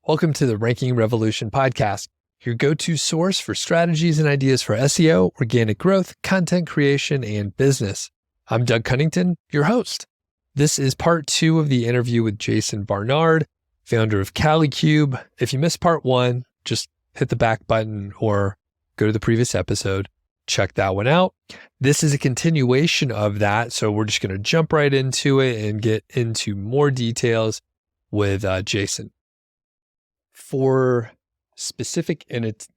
Welcome to the Raking Revolution podcast, your go-to source for strategies and ideas for SEO, organic growth, content creation, and business. I'm Doug Cunnington, your host. This is part 2 of the interview with Jason Barnard, founder of Kalicube. If you missed part 1, just hit the back button or go to the previous episode. Check that one out. This is a continuation of that, so we're just going to jump right into it and get into more details with Jason. For specific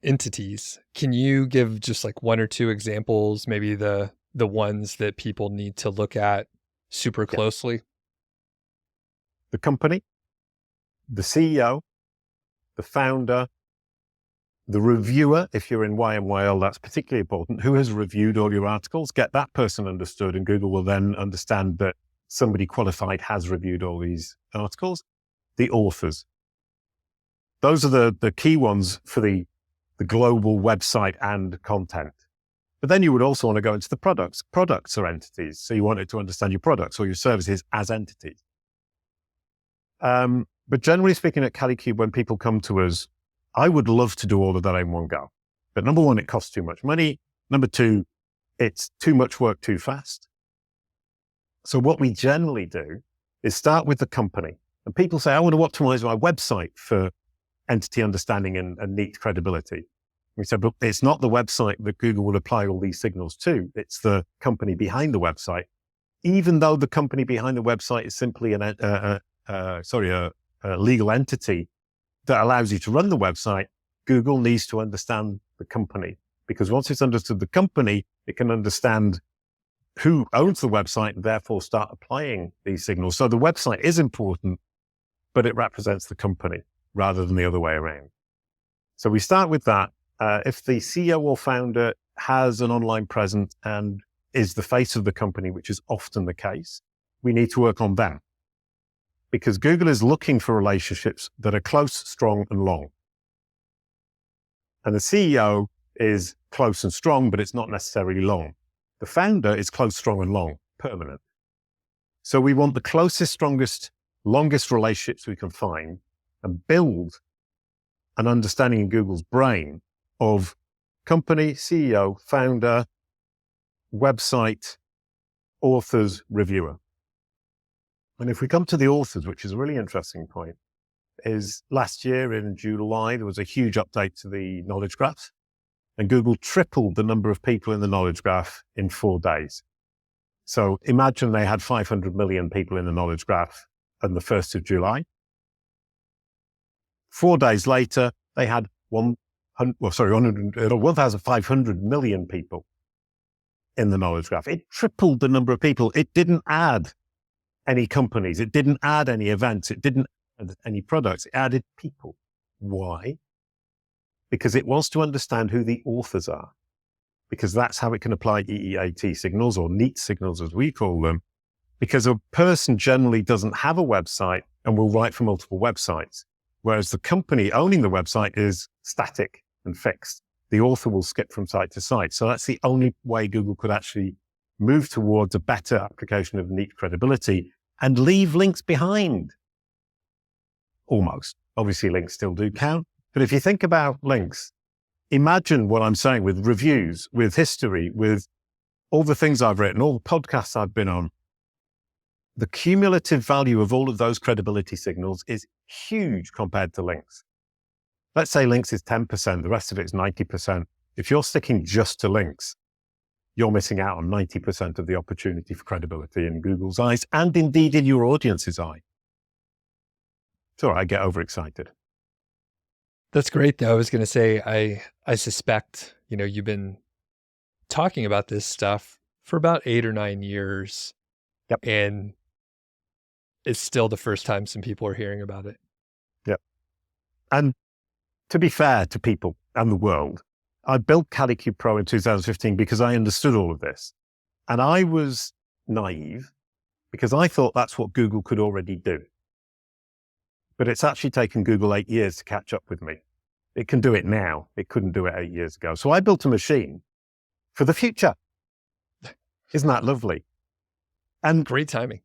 entities, can you give just like one or two examples, maybe the ones that people need to look at super closely? The company, the CEO, the founder, the reviewer, if you're in YMYL, that's particularly important. Who has reviewed all your articles? Get that person understood, and Google will then understand that somebody qualified has reviewed all these articles. The authors. Those are the key ones for the global website and content. But then you would also want to go into the products. Products are entities. So you want it to understand your products or your services as entities. But generally speaking at Kalicube, when people come to us, I would love to do all of that in one go. But number one, it costs too much money. Number two, it's too much work too fast. So what we generally do is start with the company. And people say, I want to optimize my website for entity understanding and neat credibility. We said, but it's not the website that Google will apply all these signals to. It's the company behind the website. Even though the company behind the website is simply a legal entity that allows you to run the website, Google needs to understand the company. Because once it's understood the company, it can understand who owns the website and therefore start applying these signals. So the website is important, but it represents the company rather than the other way around. So we start with that. If the CEO or founder has an online presence and is the face of the company, which is often the case, we need to work on that. Because Google is looking for relationships that are close, strong, and long. And the CEO is close and strong, but it's not necessarily long. The founder is close, strong, and long, permanent. So we want the closest, strongest, longest relationships we can find and build an understanding in Google's brain of company, CEO, founder, website, authors, reviewer. And if we come to the authors, which is a really interesting point, is last year in July, there was a huge update to the knowledge graph, and Google tripled the number of people in the knowledge graph in 4 days. So imagine they had 500 million people in the knowledge graph on the 1st of July. 4 days later, they had 1,500 million people in the knowledge graph. It tripled the number of people. It didn't add any companies. It didn't add any events. It didn't add any products. It added people. Why? Because it wants to understand who the authors are, because that's how it can apply EEAT signals, or neat signals as we call them, because a person generally doesn't have a website and will write for multiple websites. Whereas the company owning the website is static and fixed. The author will skip from site to site. So that's the only way Google could actually move towards a better application of neat credibility and leave links behind. Almost. Obviously, links still do count. But if you think about links, imagine what I'm saying with reviews, with history, with all the things I've written, all the podcasts I've been on. The cumulative value of all of those credibility signals is huge compared to links. Let's say links is 10%, the rest of it is 90%. If you're sticking just to links, you're missing out on 90% of the opportunity for credibility in Google's eyes, and indeed in your audience's eye. It's all right, I get overexcited. That's great, though. I was going to say, I suspect, you've been talking about this stuff for about 8 or 9 years. Yep. And it's still the first time some people are hearing about it. Yep. And to be fair to people and the world, I built Kalicube Pro in 2015 because I understood all of this. And I was naive because I thought that's what Google could already do. But it's actually taken Google 8 years to catch up with me. It can do it now. It couldn't do it 8 years ago. So I built a machine for the future. Isn't that lovely? And great timing.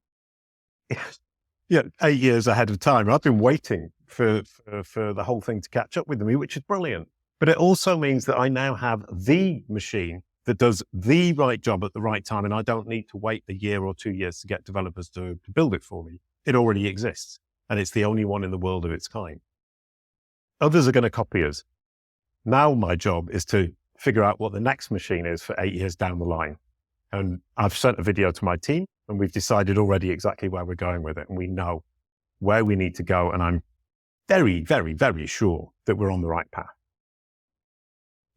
8 years ahead of time. I've been waiting for the whole thing to catch up with me, which is brilliant. But it also means that I now have the machine that does the right job at the right time, and I don't need to wait a year or 2 years to get developers to build it for me. It already exists, and it's the only one in the world of its kind. Others are going to copy us. Now my job is to figure out what the next machine is for 8 years down the line. And I've sent a video to my team, and we've decided already exactly where we're going with it, and we know where we need to go, and I'm very, very, very sure that we're on the right path.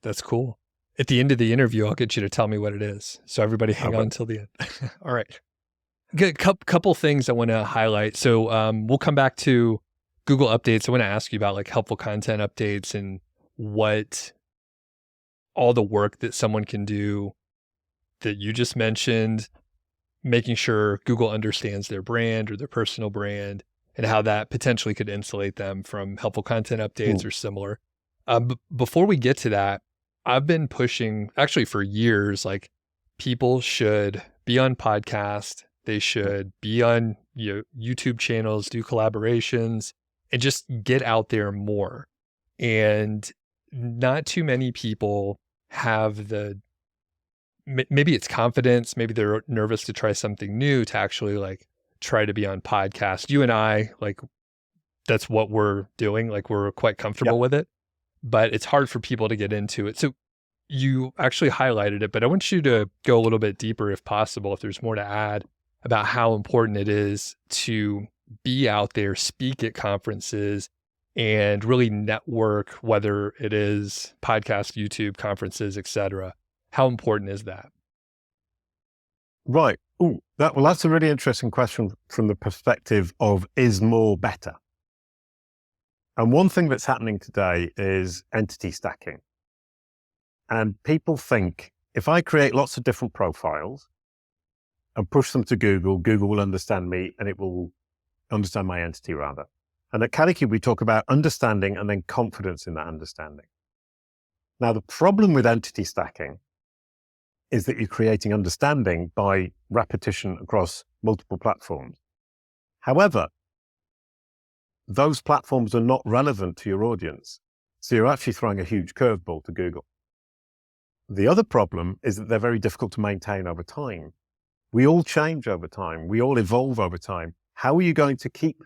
That's cool. At the end of the interview, I'll get you to tell me what it is. So everybody hang on until the end. All right. Good. Couple things I want to highlight. So we'll come back to Google updates. I want to ask you about like helpful content updates and what all the work that someone can do that you just mentioned, making sure Google understands their brand or their personal brand and how that potentially could insulate them from helpful content updates or similar. Before we get to that, I've been pushing actually for years, like people should be on podcasts. They should be on YouTube channels, do collaborations, and just get out there more. And not too many people have maybe it's confidence, maybe they're nervous to try something new, to actually like try to be on podcasts. You and I, like, that's what we're doing. Like, we're quite comfortable with it, but it's hard for people to get into it. So you actually highlighted it, but I want you to go a little bit deeper if possible, if there's more to add about how important it is to be out there, speak at conferences, and really network, whether it is podcast, YouTube, conferences, etc. How important is that? Right. That's a really interesting question from the perspective of, is more better? And one thing that's happening today is entity stacking. And people think, if I create lots of different profiles and push them to Google, Google will understand me and it will understand my entity rather. And at Kalicube, we talk about understanding and then confidence in that understanding. Now, the problem with entity stacking is that you're creating understanding by repetition across multiple platforms. However, those platforms are not relevant to your audience. So you're actually throwing a huge curveball to Google. The other problem is that they're very difficult to maintain over time. We all change over time. We all evolve over time. How are you going to keep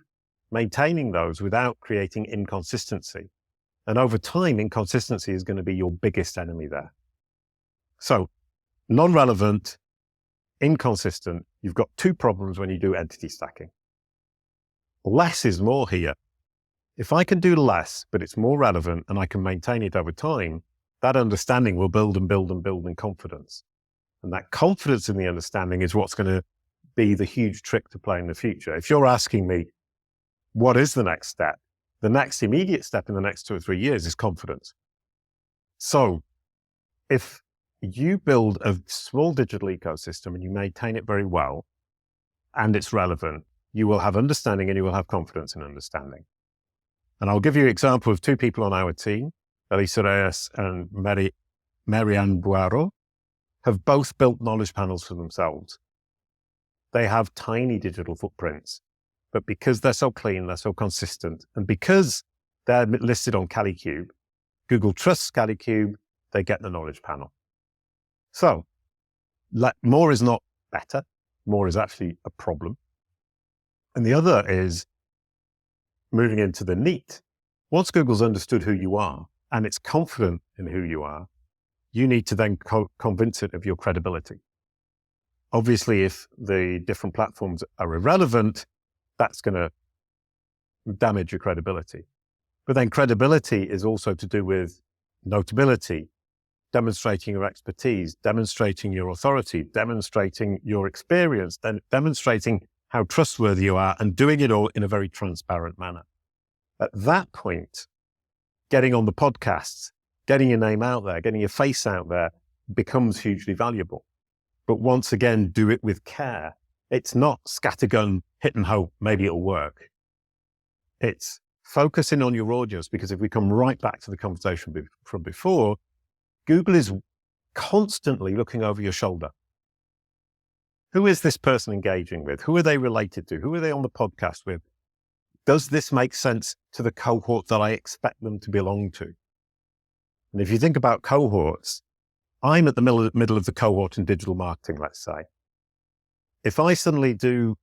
maintaining those without creating inconsistency? And over time, inconsistency is going to be your biggest enemy there. So non-relevant, inconsistent, you've got two problems when you do entity stacking. Less is more here. If I can do less, but it's more relevant and I can maintain it over time, that understanding will build and build and build in confidence. And that confidence in the understanding is what's going to be the huge trick to play in the future. If you're asking me, what is the next step? The next immediate step in the next 2 or 3 years is confidence. So if you build a small digital ecosystem and you maintain it very well, and it's relevant, you will have understanding and you will have confidence in understanding. And I'll give you an example of two people on our team, Elisa Reyes and Marianne Buaro, have both built knowledge panels for themselves. They have tiny digital footprints, but because they're so clean, they're so consistent, and because they're listed on Kalicube, Google trusts Kalicube, they get the knowledge panel. So more is not better. More is actually a problem. And the other is moving into the neat. Once Google's understood who you are and it's confident in who you are, you need to then convince it of your credibility. Obviously, if the different platforms are irrelevant, that's going to damage your credibility. But then credibility is also to do with notability, demonstrating your expertise, demonstrating your authority, demonstrating your experience, then demonstrating how trustworthy you are, and doing it all in a very transparent manner. At that point, getting on the podcasts, getting your name out there, getting your face out there becomes hugely valuable. But once again, do it with care. It's not scattergun, hit and hope, maybe it'll work. It's focusing on your audience, because if we come right back to the conversation from before, Google is constantly looking over your shoulder. Who is this person engaging with? Who are they related to? Who are they on the podcast with? Does this make sense to the cohort that I expect them to belong to? And if you think about cohorts, I'm at the middle of the cohort in digital marketing, let's say. If I suddenly do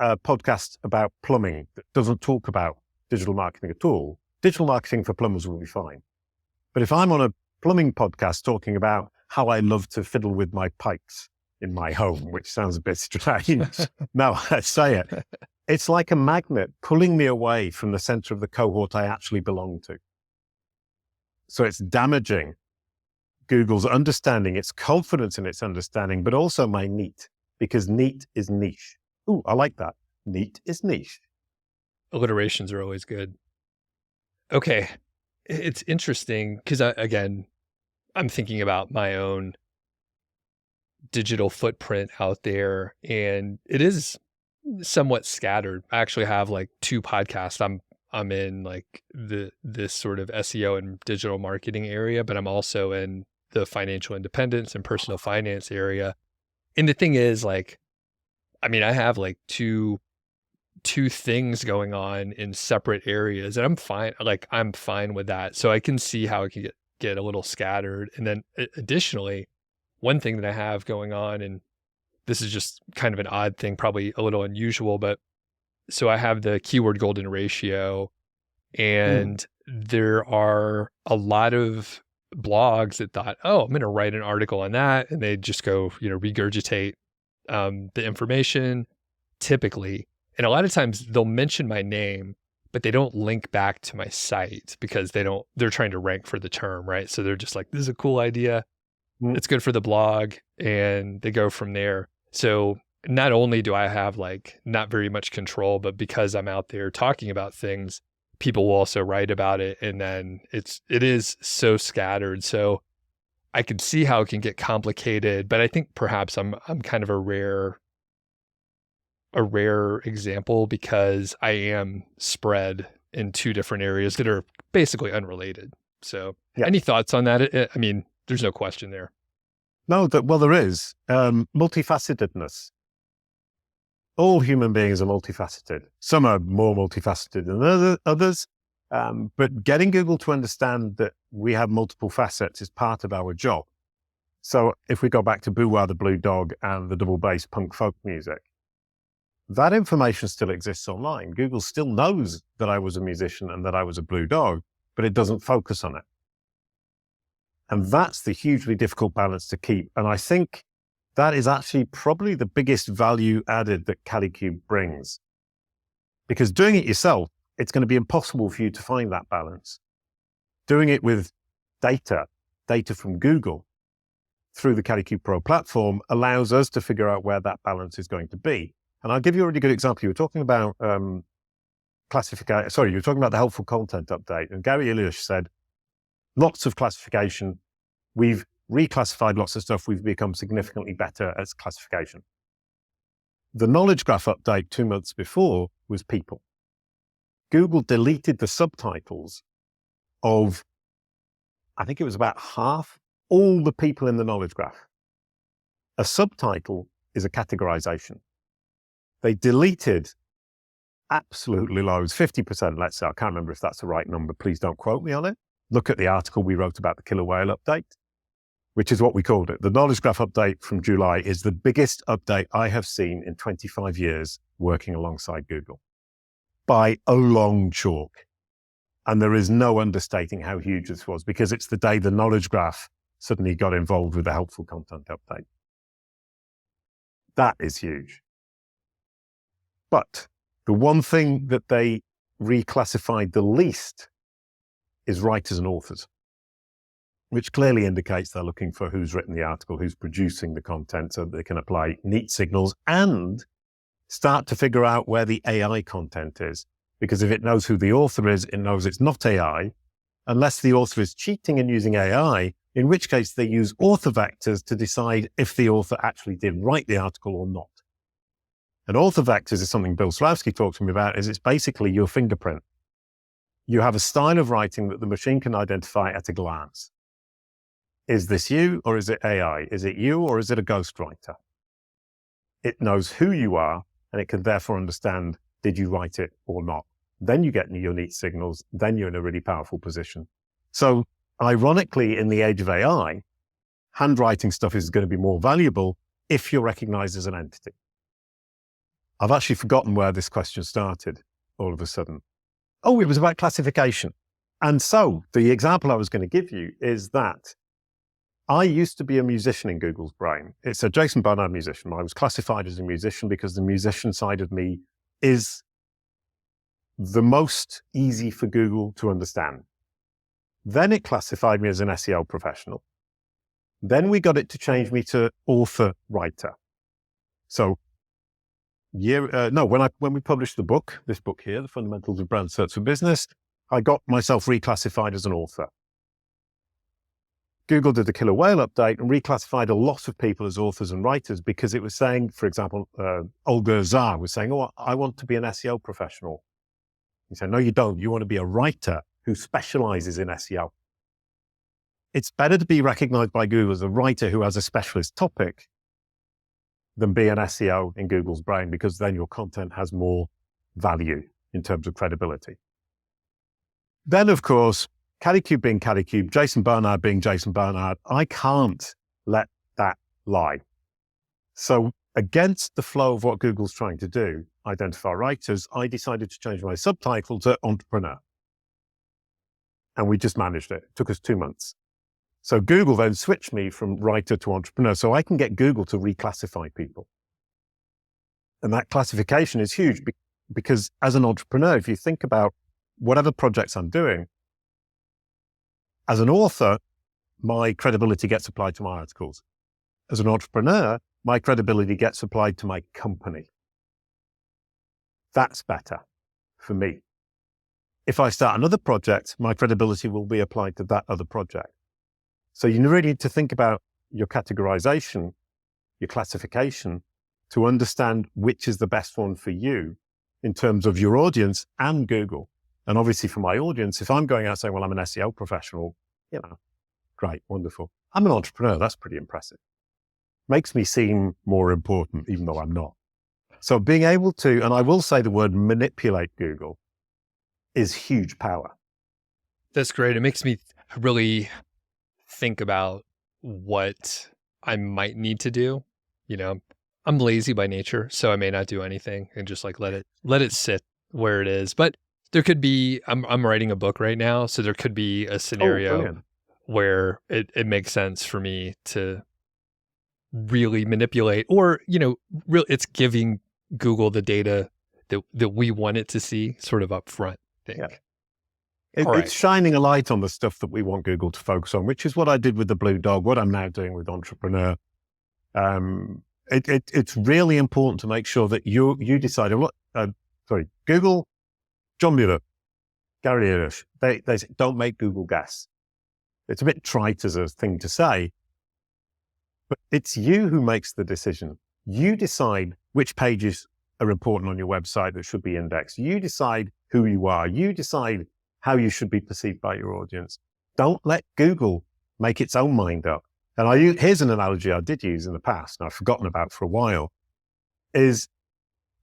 a podcast about plumbing that doesn't talk about digital marketing at all, digital marketing for plumbers will be fine. But if I'm on a plumbing podcast talking about how I love to fiddle with my pipes in my home, which sounds a bit strange. No, I say it. It's like a magnet pulling me away from the center of the cohort I actually belong to. So it's damaging Google's understanding, its confidence in its understanding, but also my neat, because neat is niche. Ooh, I like that. Neat is niche. Alliterations are always good. Okay. It's interesting because, again, I'm thinking about my own digital footprint out there, and it is somewhat scattered. I actually have like 2 podcasts. I'm in like this sort of SEO and digital marketing area, but I'm also in the financial independence and personal finance area. And the thing is, like, I mean, I have like two things going on in separate areas, and I'm fine with that. So I can see how it can get a little scattered. And then additionally, one thing that I have going on, and this is just kind of an odd thing, probably a little unusual, but so I have the keyword golden ratio, and there are a lot of blogs that thought, oh, I'm going to write an article on that. And they just go, regurgitate the information typically. And a lot of times they'll mention my name, but they don't link back to my site because they're trying to rank for the term, right? So they're just like, this is a cool idea. It's good for the blog. And they go from there. So not only do I have like not very much control, but because I'm out there talking about things, people will also write about it. And then it is so scattered. So I can see how it can get complicated, but I think perhaps I'm kind of a rare example because I am spread in 2 different areas that are basically unrelated. So Any thoughts on that? I mean, there's no question there. No, there is. Multifacetedness. All human beings are multifaceted. Some are more multifaceted than others. But getting Google to understand that we have multiple facets is part of our job. So if we go back to Boo Wow the Blue Dog and the double bass punk folk music, that information still exists online. Google still knows that I was a musician and that I was a blue dog, but it doesn't focus on it. And that's the hugely difficult balance to keep. And I think that is actually probably the biggest value added that Kalicube brings. Because doing it yourself, it's going to be impossible for you to find that balance. Doing it with data from Google through the Kalicube Pro platform allows us to figure out where that balance is going to be. And I'll give you a really good example. You were talking about classification. You were talking about the helpful content update. And Gary Illyush said, lots of classification. We've reclassified lots of stuff. We've become significantly better at classification. The knowledge graph update 2 months before was people. Google deleted the subtitles of, I think it was about half, all the people in the knowledge graph. A subtitle is a categorization. They deleted absolutely loads, 50%, let's say. I can't remember if that's the right number. Please don't quote me on it. Look at the article we wrote about the killer whale update, which is what we called it. The knowledge graph update from July is the biggest update I have seen in 25 years working alongside Google by a long chalk. And there is no understating how huge this was because it's the day the knowledge graph suddenly got involved with the helpful content update. That is huge. But the one thing that they reclassified the least is writers and authors, which clearly indicates they're looking for who's written the article, who's producing the content so that they can apply neat signals and start to figure out where the AI content is. Because if it knows who the author is, it knows it's not AI, unless the author is cheating and using AI, in which case they use author vectors to decide if the author actually did write the article or not. And author vectors is something Bill Slavsky talked to me about, is it's basically your fingerprint. You have a style of writing that the machine can identify at a glance. Is this you or is it AI? Is it you or is it a ghostwriter? it knows who you are, and it can therefore understand, did you write it or not? Then you get your neat signals, then you're in a really powerful position. So ironically, in the age of AI, handwriting stuff is going to be more valuable if you're recognized as an entity. I've actually forgotten where this question started all of a sudden. Oh, it was about classification. And so the example I was going to give you is that I used to be a musician in Google's brain. It's a Jason Barnard musician. I was classified as a musician because the musician side of me is the most easy for Google to understand. Then it classified me as an SEO professional. Then we got it to change me to author writer. So when we published the book, this book here, The Fundamentals of Brand SERPs for Business, I got myself reclassified as an author. Google did the killer whale update and reclassified a lot of people as authors and writers because it was saying, for example, Olga Zar was saying, oh, I want to be an SEO professional. He said, no, you don't. You want to be a writer who specializes in SEO. It's better to be recognized by Google as a writer who has a specialist topic than be an SEO in Google's brain, because then your content has more value in terms of credibility. Then, of course, Kalicube being Kalicube, Jason Barnard being Jason Barnard, I can't let that lie. So against the flow of what Google's trying to do, identify writers, I decided to change my subtitle to entrepreneur. And we just managed it. It took us 2 months. So Google then switched me from writer to entrepreneur, so I can get Google to reclassify people. And that classification is huge because as an entrepreneur, if you think about whatever projects I'm doing, as an author, my credibility gets applied to my articles. As an entrepreneur, my credibility gets applied to my company. That's better for me. If I start another project, my credibility will be applied to that other project. So you really need to think about your categorization, your classification, to understand which is the best one for you in terms of your audience and Google. And obviously for my audience, if I'm going out saying, well, I'm an SEO professional, great, wonderful. I'm an entrepreneur. That's pretty impressive. Makes me seem more important, even though I'm not. So being able to, and I will say the word manipulate Google, is huge power. That's great. It makes me really think about what I might need to do. I'm lazy by nature, so I may not do anything and just like let it sit where it is. But there could be, I'm writing a book right now, so there could be a scenario where it makes sense for me to really manipulate, or, it's giving Google the data that we want it to see sort of up front. Yeah. It's shining a light on the stuff that we want Google to focus on, which is what I did with the Blue Dog, what I'm now doing with Entrepreneur. It's really important to make sure that you decide, Google, John Mueller, Gary Irish, they say, don't make Google guess. It's a bit trite as a thing to say, but it's you who makes the decision. You decide which pages are important on your website that should be indexed. You decide who you are. You decide how you should be perceived by your audience. Don't let Google make its own mind up. And here's an analogy I did use in the past, and I've forgotten about for a while, is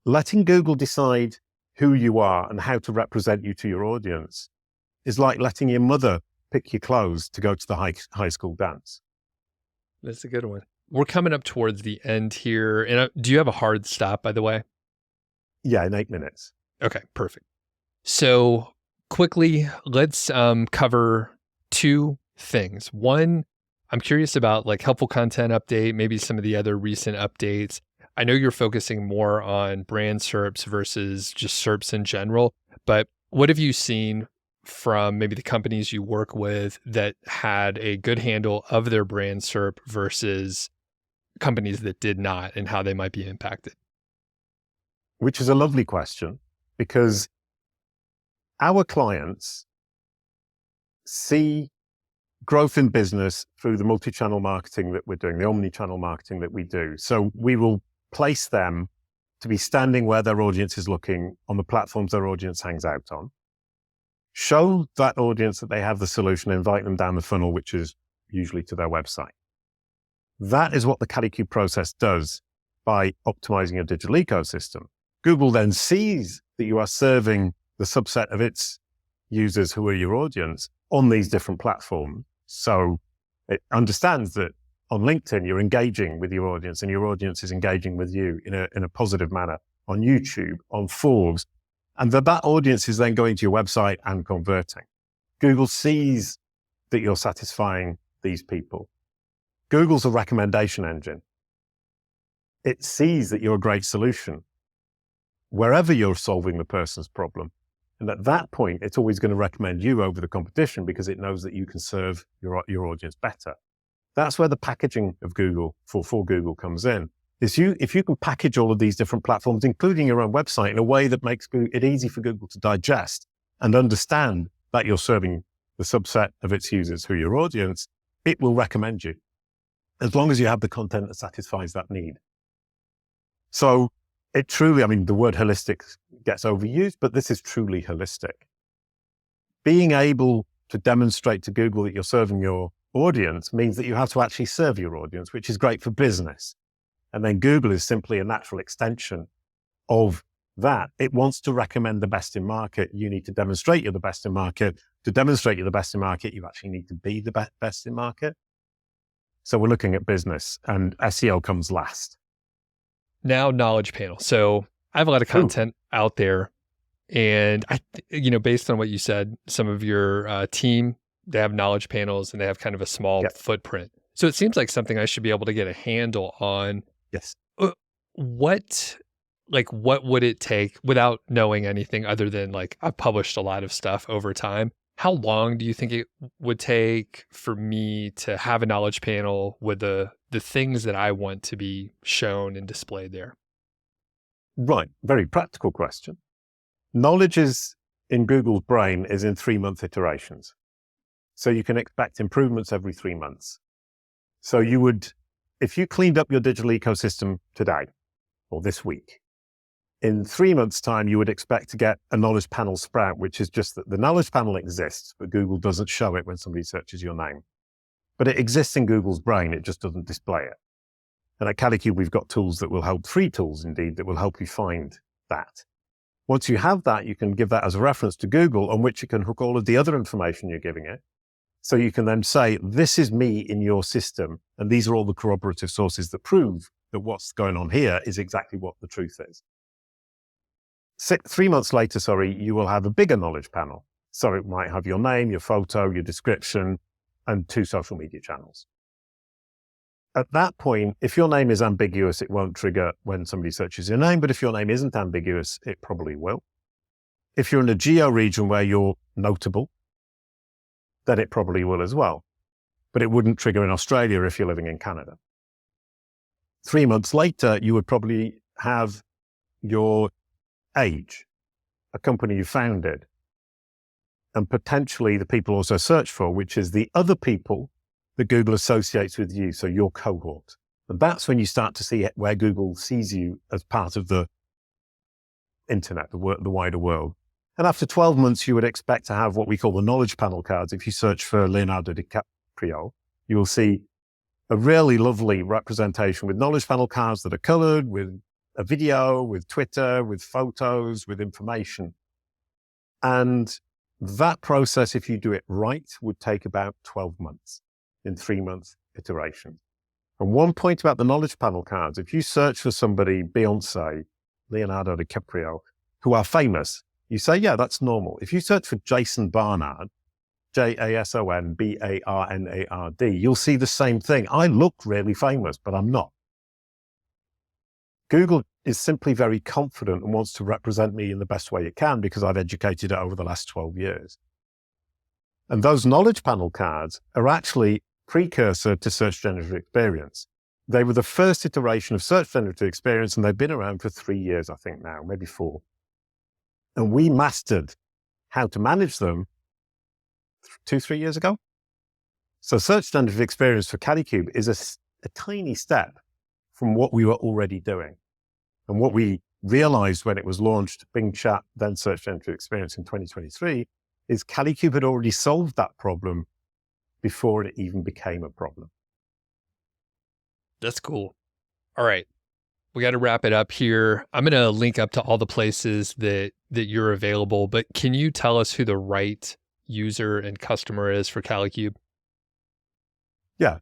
letting Google decide who you are and how to represent you to your audience is like letting your mother pick your clothes to go to the high school dance. That's a good one. We're coming up towards the end here. And do you have a hard stop, by the way? Yeah, in 8 minutes. Okay, perfect. So quickly, let's cover 2 things. One, I'm curious about like helpful content update, maybe some of the other recent updates. I know you're focusing more on brand SERPs versus just SERPs in general, but what have you seen from maybe the companies you work with that had a good handle of their brand SERP versus companies that did not, and how they might be impacted? Which is a lovely question, because our clients see growth in business through the multi-channel marketing that we're doing, the omni-channel marketing that we do. So we will place them to be standing where their audience is looking, on the platforms their audience hangs out on. Show that audience that they have the solution, invite them down the funnel, which is usually to their website. That is what the Kalicube process does by optimizing your digital ecosystem. Google then sees that you are serving the subset of its users who are your audience on these different platforms. So it understands that on LinkedIn, you're engaging with your audience and your audience is engaging with you in a positive manner on YouTube, on Forbes, and that audience is then going to your website and converting. Google sees that you're satisfying these people. Google's a recommendation engine. It sees that you're a great solution wherever you're solving the person's problem. And at that point, it's always going to recommend you over the competition because it knows that you can serve your audience better. That's where the packaging of Google for Google comes in. If you can package all of these different platforms, including your own website, in a way that makes it easy for Google to digest and understand that you're serving the subset of its users who are your audience, it will recommend you as long as you have the content that satisfies that need. So it truly, I mean, the word holistic gets overused, but this is truly holistic. Being able to demonstrate to Google that you're serving your audience means that you have to actually serve your audience, which is great for business. And then Google is simply a natural extension of that. It wants to recommend the best in market. You need to demonstrate you're the best in market. To demonstrate you're the best in market, you actually need to be the best in market. So we're looking at business, and SEO comes last. Now, knowledge panel. So I have a lot of content out there, and based on what you said, some of your team, they have knowledge panels and they have kind of a small footprint. So it seems like something I should be able to get a handle on. Yes. What would it take, without knowing anything other than I've published a lot of stuff over time? How long do you think it would take for me to have a knowledge panel with the things that I want to be shown and displayed there? Right. Very practical question. Knowledge in Google's brain is in 3-month iterations. So you can expect improvements every 3 months. So you would, if you cleaned up your digital ecosystem today or this week, in 3 months' time, you would expect to get a knowledge panel sprout, which is just that the knowledge panel exists, but Google doesn't show it when somebody searches your name. But it exists in Google's brain, it just doesn't display it. And at Kalicube, we've got tools that will help, free tools indeed, that will help you find that. Once you have that, you can give that as a reference to Google on which you can hook all of the other information you're giving it. So you can then say, this is me in your system, and these are all the corroborative sources that prove that what's going on here is exactly what the truth is. 3 months later, you will have a bigger knowledge panel. So it might have your name, your photo, your description, and 2 social media channels. At that point, if your name is ambiguous, it won't trigger when somebody searches your name. But if your name isn't ambiguous, it probably will. If you're in a geo region where you're notable, then it probably will as well. But it wouldn't trigger in Australia if you're living in Canada. 3 months later, you would probably have your age, a company you founded, and potentially the people also search for, which is the other people that Google associates with you, so your cohort. And that's when you start to see where Google sees you as part of the internet, the wider world. And after 12 months, you would expect to have what we call the knowledge panel cards. If you search for Leonardo DiCaprio, you will see a really lovely representation with knowledge panel cards that are colored, with a video, with Twitter, with photos, with information. And that process, if you do it right, would take about 12 months in 3-month iterations. And one point about the knowledge panel cards, if you search for somebody, Beyonce, Leonardo DiCaprio, who are famous, you say, yeah, that's normal. If you search for Jason Barnard, Jasonbarnard, you'll see the same thing. I look really famous, but I'm not. Google is simply very confident and wants to represent me in the best way it can because I've educated it over the last 12 years. And those knowledge panel cards are actually precursor to Search Generative Experience. They were the first iteration of Search Generative Experience, and they've been around for 3 years, I think now, maybe 4. And we mastered how to manage them 2-3 years ago. So Search Generative Experience for Kalicube is a tiny step from what we were already doing. And what we realized when it was launched, Bing Chat, then Search Generative Experience in 2023, is Kalicube had already solved that problem before it even became a problem. That's cool. All right. we got to wrap it up here. I'm going to link up to all the places that you're available, but can you tell us who the right user and customer is for Kalicube? Yeah.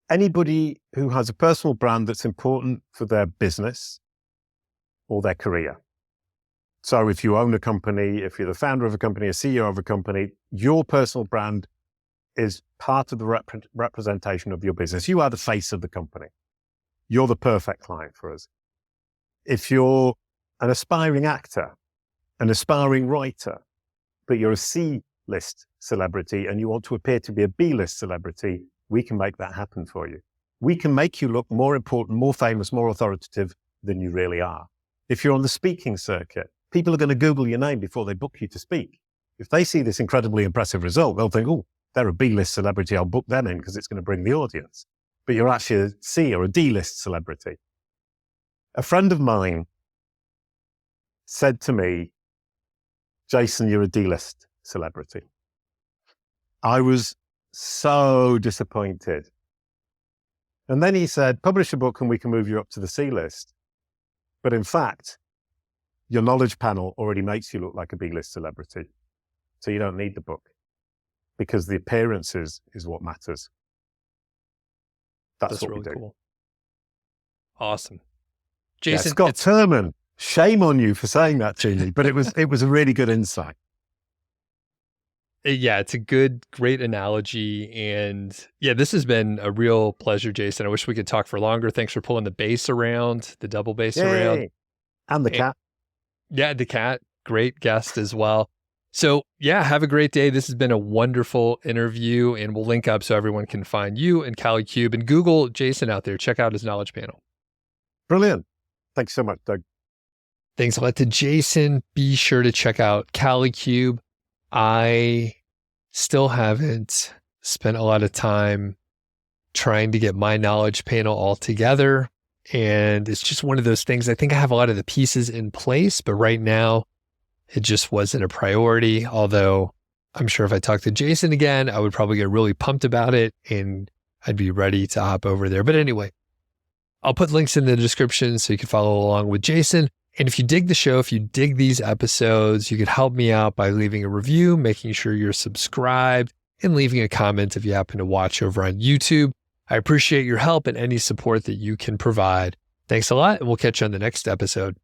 Anybody who has a personal brand that's important for their business or their career. So if you own a company, if you're the founder of a company, a CEO of a company, your personal brand is part of the representation of your business. You are the face of the company. You're the perfect client for us. If you're an aspiring actor, an aspiring writer, but you're a C-list celebrity and you want to appear to be a B-list celebrity, we can make that happen for you. We can make you look more important, more famous, more authoritative than you really are. If you're on the speaking circuit, people are going to Google your name before they book you to speak. If they see this incredibly impressive result, they'll think, oh, they're a B-list celebrity, I'll book them in because it's going to bring the audience. But you're actually a C or a D-list celebrity. A friend of mine said to me, Jason, you're a D-list celebrity. I was so disappointed. And then he said, publish a book and we can move you up to the C-list. But in fact, your knowledge panel already makes you look like a B-list celebrity. So you don't need the book because the appearances is what matters. That's what really we do. Cool. Awesome. Jason, yeah, Scott Turman, shame on you for saying that to me, but it was a really good insight. Yeah, it's a great analogy. And yeah, this has been a real pleasure, Jason. I wish we could talk for longer. Thanks for pulling the bass around, the double bass around. And the cat. Yeah, the cat. Great guest as well. So yeah, have a great day. This has been a wonderful interview, and we'll link up so everyone can find you and Kalicube, and Google Jason out there. Check out his knowledge panel. Brilliant. Thanks so much, Doug. Thanks a lot to Jason. Be sure to check out Kalicube. I still haven't spent a lot of time trying to get my knowledge panel all together. And it's just one of those things. I think I have a lot of the pieces in place, but right now it just wasn't a priority. Although I'm sure if I talked to Jason again, I would probably get really pumped about it and I'd be ready to hop over there. But anyway, I'll put links in the description so you can follow along with Jason. And if you dig the show, if you dig these episodes, you could help me out by leaving a review, making sure you're subscribed, and leaving a comment if you happen to watch over on YouTube. I appreciate your help and any support that you can provide. Thanks a lot, and we'll catch you on the next episode.